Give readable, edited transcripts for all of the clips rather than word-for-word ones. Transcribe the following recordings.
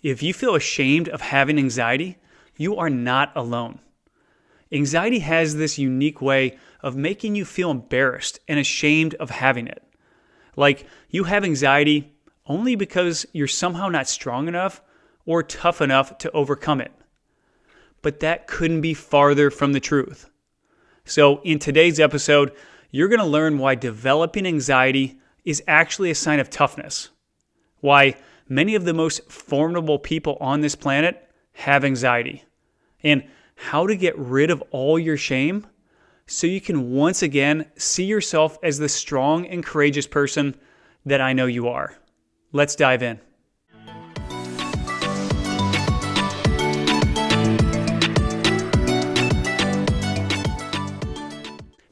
If you feel ashamed of having anxiety, you are not alone. Anxiety has this unique way of making you feel embarrassed and ashamed of having it. Like you have anxiety only because you're somehow not strong enough or tough enough to overcome it. But that couldn't be farther from the truth. So in today's episode, you're going to learn why developing anxiety is actually a sign of toughness, why many of the most formidable people on this planet have anxiety, and how to get rid of all your shame so you can once again see yourself as the strong and courageous person that I know you are. Let's dive in.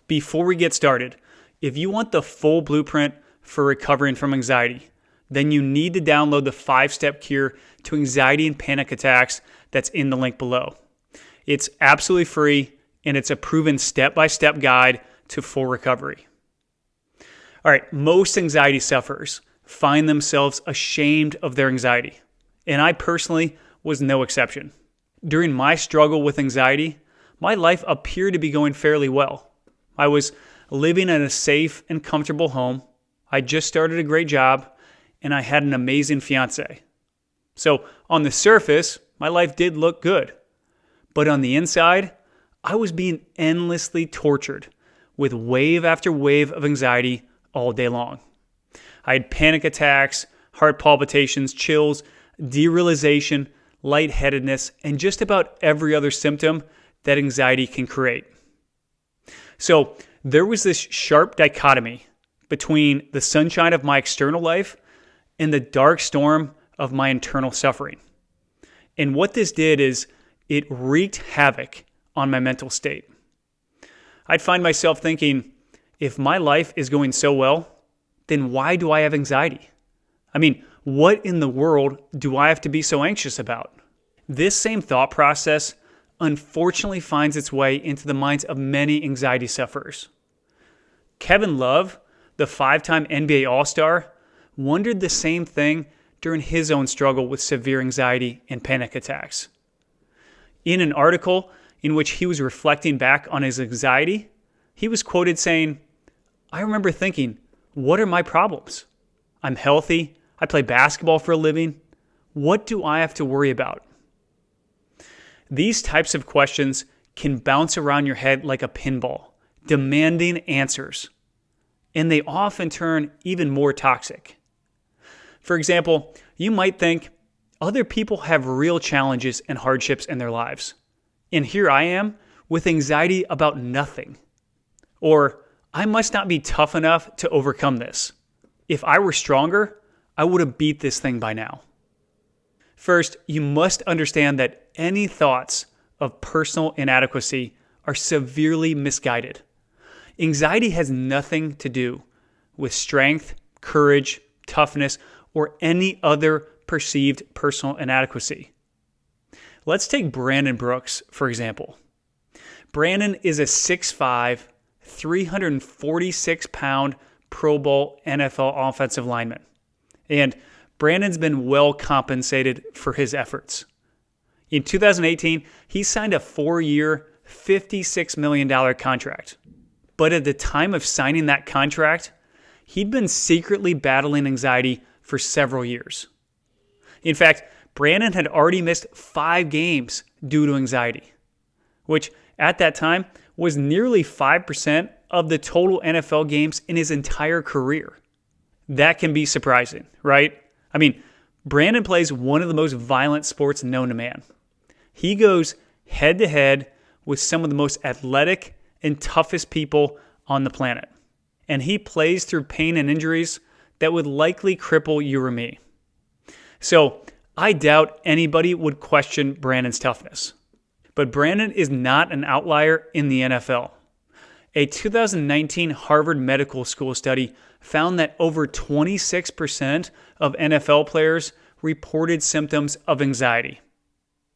Before we get started, if you want the full blueprint for recovering from anxiety, then you need to download the 5-step cure to anxiety and panic attacks that's in the link below. It's absolutely free, and it's a proven step-by-step guide to full recovery. All right, most anxiety sufferers find themselves ashamed of their anxiety, and I personally was no exception. During my struggle with anxiety, my life appeared to be going fairly well. I was living in a safe and comfortable home. I just started a great job, and I had an amazing fiance. So on the surface, my life did look good. But on the inside, I was being endlessly tortured with wave after wave of anxiety all day long. I had panic attacks, heart palpitations, chills, derealization, lightheadedness, and just about every other symptom that anxiety can create. So there was this sharp dichotomy between the sunshine of my external life and the dark storm of my internal suffering. And what this did is it wreaked havoc on my mental state. I'd find myself thinking, if my life is going so well, then why do I have anxiety? I mean, what in the world do I have to be so anxious about? This same thought process unfortunately finds its way into the minds of many anxiety sufferers. Kevin Love, the 5-time NBA All-Star, wondered the same thing during his own struggle with severe anxiety and panic attacks. In an article in which he was reflecting back on his anxiety, he was quoted saying, "I remember thinking, what are my problems? I'm healthy. I play basketball for a living. What do I have to worry about?" These types of questions can bounce around your head like a pinball, demanding answers. And they often turn even more toxic. For example, you might think, other people have real challenges and hardships in their lives. And here I am with anxiety about nothing. Or, I must not be tough enough to overcome this. If I were stronger, I would have beat this thing by now. First, you must understand that any thoughts of personal inadequacy are severely misguided. Anxiety has nothing to do with strength, courage, toughness, or any other perceived personal inadequacy. Let's take Brandon Brooks, for example. Brandon is a 6'5", 346-pound Pro Bowl NFL offensive lineman. And Brandon's been well compensated for his efforts. In 2018, he signed a 4-year, $56 million contract. But at the time of signing that contract, he'd been secretly battling anxiety for several years. In fact, Brandon had already missed 5 games due to anxiety, which at that time was nearly 5% of the total NFL games in his entire career. That can be surprising, right? I mean, Brandon plays one of the most violent sports known to man. He goes head-to-head with some of the most athletic and toughest people on the planet. And he plays through pain and injuries that would likely cripple you or me. So I doubt anybody would question Brandon's toughness. But Brandon is not an outlier in the NFL. A 2019 Harvard Medical School study found that over 26% of NFL players reported symptoms of anxiety.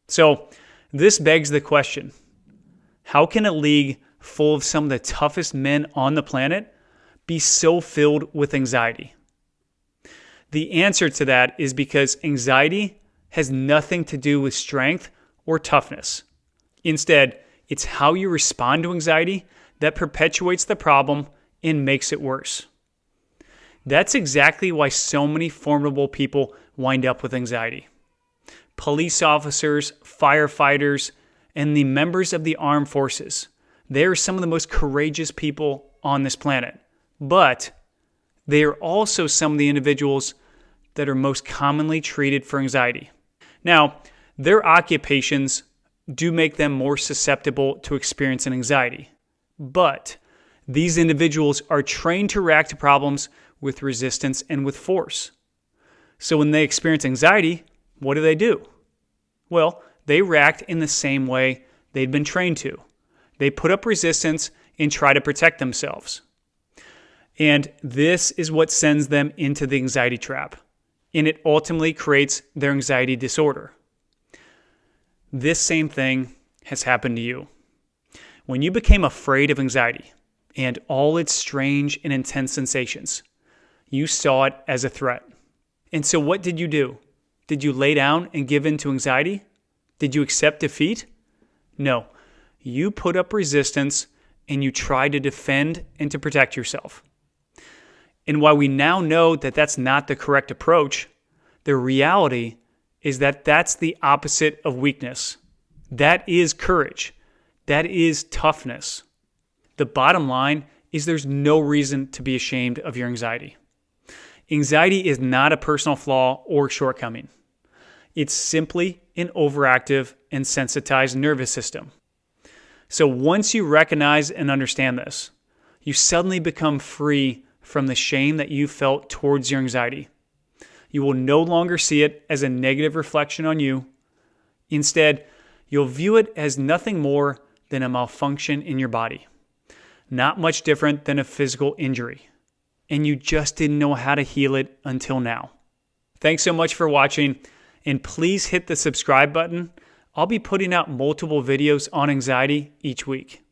So this begs the question, how can a league full of some of the toughest men on the planet be so filled with anxiety? The answer to that is because anxiety has nothing to do with strength or toughness. Instead, it's how you respond to anxiety that perpetuates the problem and makes it worse. That's exactly why so many formidable people wind up with anxiety. Police officers, firefighters, and the members of the armed forces. They are some of the most courageous people on this planet. But they are also some of the individuals that are most commonly treated for anxiety. Now, their occupations do make them more susceptible to experiencing anxiety. But these individuals are trained to react to problems with resistance and with force. So when they experience anxiety, what do? Well, they react in the same way they'd been trained to. They put up resistance and try to protect themselves. And this is what sends them into the anxiety trap. And it ultimately creates their anxiety disorder. This same thing has happened to you. When you became afraid of anxiety and all its strange and intense sensations, you saw it as a threat. And so what did you do? Did you lay down and give in to anxiety? Did you accept defeat? No. You put up resistance and you tried to defend and to protect yourself. And while we now know that that's not the correct approach, the reality is that that's the opposite of weakness. That is courage. That is toughness. The bottom line is there's no reason to be ashamed of your anxiety. Anxiety is not a personal flaw or shortcoming. It's simply an overactive and sensitized nervous system. So once you recognize and understand this, you suddenly become free from the shame that you felt towards your anxiety. You will no longer see it as a negative reflection on you. Instead, you'll view it as nothing more than a malfunction in your body. Not much different than a physical injury. And you just didn't know how to heal it until now. Thanks so much for watching, and please hit the subscribe button. I'll be putting out multiple videos on anxiety each week.